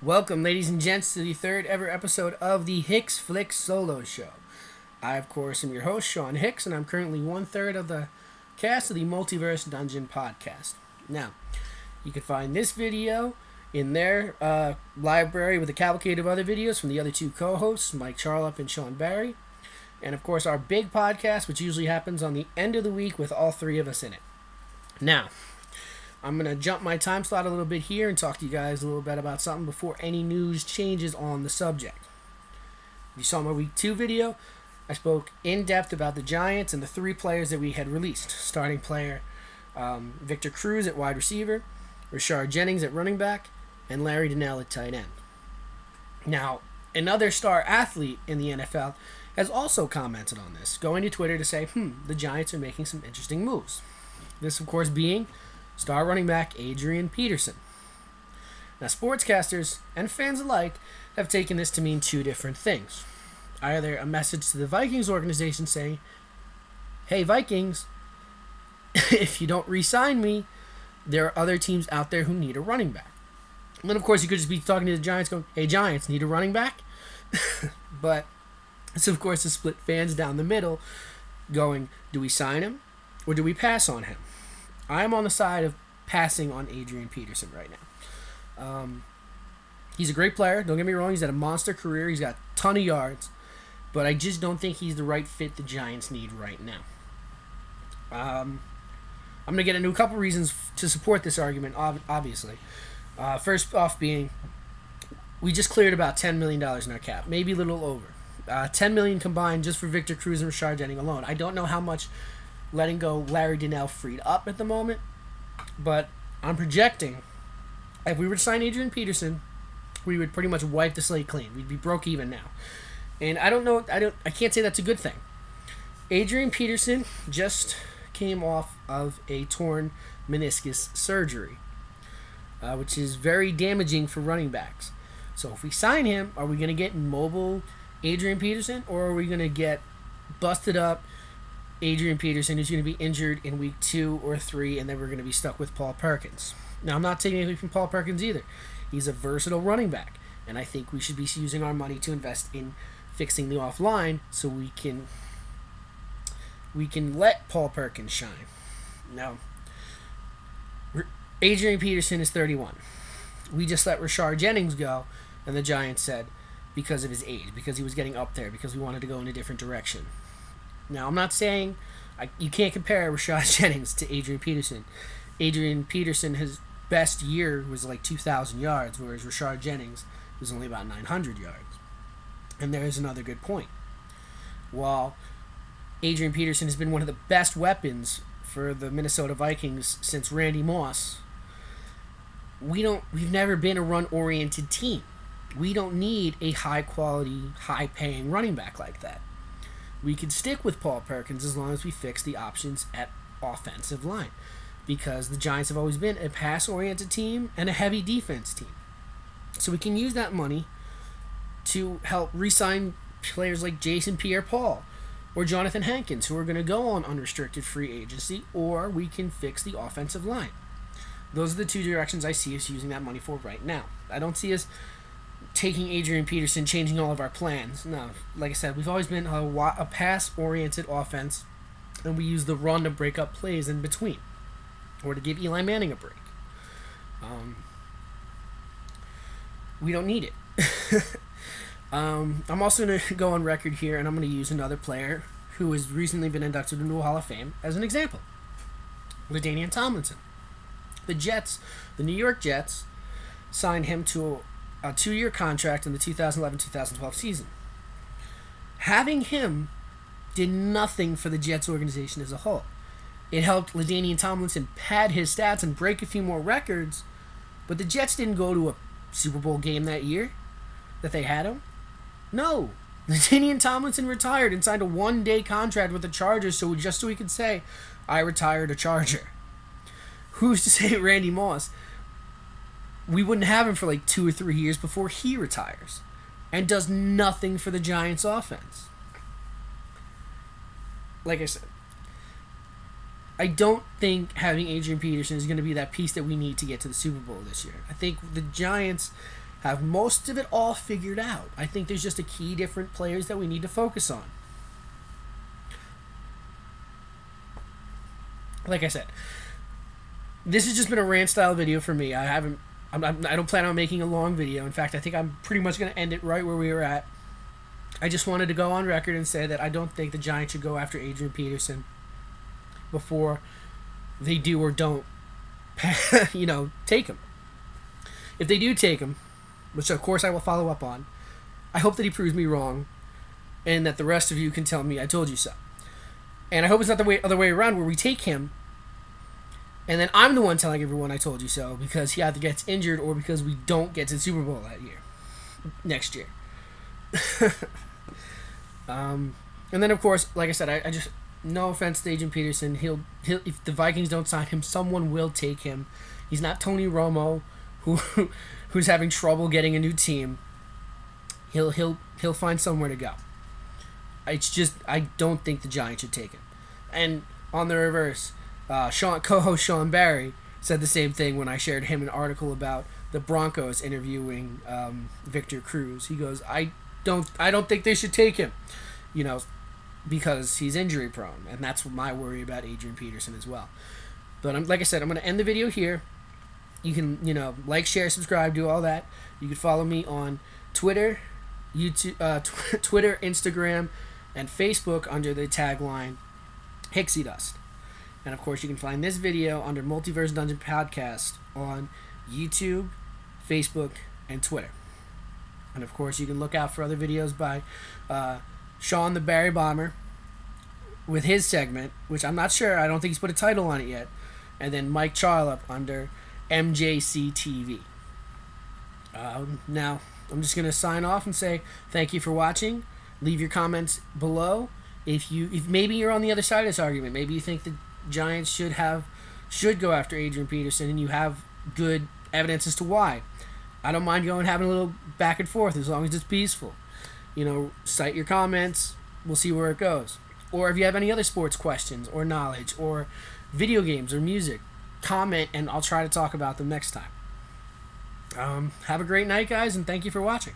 Welcome, ladies and gents, to the third ever episode of the Hicks Flick Solo Show. I, of course, am your host, Sean Hicks, and I'm currently one-third of the cast of the Multiverse Dungeon podcast. Now, you can find this video in their library with a cavalcade of other videos from the other two co-hosts, Mike Charlap and Sean Barry. And, of course, our big podcast, which usually happens on the end of the week with all three of us in it. Now, I'm going to jump my time slot a little bit here and talk to you guys a little bit about something before any news changes on the subject. If you saw my week 2 video, I spoke in depth about the Giants and the 3 players that we had released. Starting player Victor Cruz at wide receiver, Rashard Jennings at running back, and Larry Donnell at tight end. Now, another star athlete in the NFL has also commented on this, going to Twitter to say, the Giants are making some interesting moves. This, of course, being star running back Adrian Peterson. Now, sportscasters and fans alike have taken this to mean 2 different things. Either a message to the Vikings organization saying, hey, Vikings, if you don't re-sign me, there are other teams out there who need a running back. And then, of course, you could just be talking to the Giants going, hey, Giants, need a running back? But it's, of course, to split fans down the middle going, do we sign him or do we pass on him? I'm on the side of passing on Adrian Peterson right now. He's a great player. Don't get me wrong. He's had a monster career. He's got a ton of yards. But I just don't think he's the right fit the Giants need right now. I'm going to get into a couple reasons to support this argument, obviously. First off being, we just cleared about $10 million in our cap. Maybe a little over. $10 million combined just for Victor Cruz and Rashard Jennings alone. I don't know how much letting go Larry Donnell freed up at the moment, but I'm projecting if we were to sign Adrian Peterson, we would pretty much wipe the slate clean. We'd be broke even now. And I can't say that's a good thing. Adrian Peterson just came off of a torn meniscus surgery, which is very damaging for running backs. So if we sign him, are we going to get mobile Adrian Peterson, or are we going to get busted up Adrian Peterson, who's going to be injured in week 2 or 3, and then we're going to be stuck with Paul Perkins? Now, I'm not taking anything from Paul Perkins either. He's a versatile running back, and I think we should be using our money to invest in fixing the offline so we can let Paul Perkins shine. Now, Adrian Peterson is 31. We just let Rashard Jennings go, and the Giants said because of his age, because he was getting up there, because we wanted to go in a different direction. Now, I'm not saying you can't compare Rashard Jennings to Adrian Peterson. Adrian Peterson, his best year was like 2,000 yards, whereas Rashard Jennings was only about 900 yards. And there is another good point. While Adrian Peterson has been one of the best weapons for the Minnesota Vikings since Randy Moss, we've never been a run-oriented team. We don't need a high-quality, high-paying running back like that. We could stick with Paul Perkins as long as we fix the options at offensive line, because the Giants have always been a pass-oriented team and a heavy defense team. So we can use that money to help re-sign players like Jason Pierre-Paul or Jonathan Hankins, who are going to go on unrestricted free agency, or we can fix the offensive line. Those are the 2 directions I see us using that money for right now. I don't see us taking Adrian Peterson, changing all of our plans. No, like I said, we've always been a pass-oriented offense, and we use the run to break up plays in between, or to give Eli Manning a break. We don't need it. I'm also going to go on record here, and I'm going to use another player who has recently been inducted into the Hall of Fame as an example. LaDainian Tomlinson. The New York Jets, signed him to a 2-year contract in the 2011-2012 season. Having him did nothing for the Jets organization as a whole. It helped LaDainian Tomlinson pad his stats and break a few more records, but the Jets didn't go to a Super Bowl game that year that they had him. No. LaDainian Tomlinson retired and signed a 1-day contract with the Chargers so he could say, I retired a Charger. Who's to say Randy Moss, we wouldn't have him for like 2 or 3 years before he retires and does nothing for the Giants offense? Like I said, I don't think having Adrian Peterson is going to be that piece that we need to get to the Super Bowl this year. I think the Giants have most of it all figured out. I think there's just a key different players that we need to focus on. Like I said, this has just been a rant style video for me. I don't plan on making a long video. In fact, I think I'm pretty much going to end it right where we were at. I just wanted to go on record and say that I don't think the Giants should go after Adrian Peterson before they do or don't, take him. If they do take him, which of course I will follow up on, I hope that he proves me wrong and that the rest of you can tell me I told you so. And I hope it's not the other way around where we take him and then I'm the one telling everyone I told you so because he either gets injured or because we don't get to the Super Bowl next year. And then of course, like I said, I just, no offense to Adrian Peterson, he'll if the Vikings don't sign him, someone will take him. He's not Tony Romo, who's having trouble getting a new team. He'll find somewhere to go. It's just I don't think the Giants should take him. And on the reverse, co-host Sean Barry said the same thing when I shared him an article about the Broncos interviewing Victor Cruz. He goes, I don't think they should take him, because he's injury prone, and that's my worry about Adrian Peterson as well. But like I said, I'm going to end the video here. You can, like, share, subscribe, do all that. You can follow me on Twitter, YouTube, Twitter, Instagram, and Facebook under the tagline Hicksy Dust. And of course, you can find this video under Multiverse Dungeon Podcast on YouTube, Facebook, and Twitter. And of course, you can look out for other videos by Sean the Barry Bomber with his segment, which I'm not sure. I don't think he's put a title on it yet. And then Mike Charlap under MJC TV. Now, I'm just going to sign off and say thank you for watching. Leave your comments below. If maybe you're on the other side of this argument, maybe you think the Giants should go after Adrian Peterson, and you have good evidence as to why. I don't mind going having a little back and forth as long as it's peaceful. Cite your comments. We'll see where it goes. Or if you have any other sports questions or knowledge or video games or music, comment and I'll try to talk about them next time. Have a great night, guys, and thank you for watching.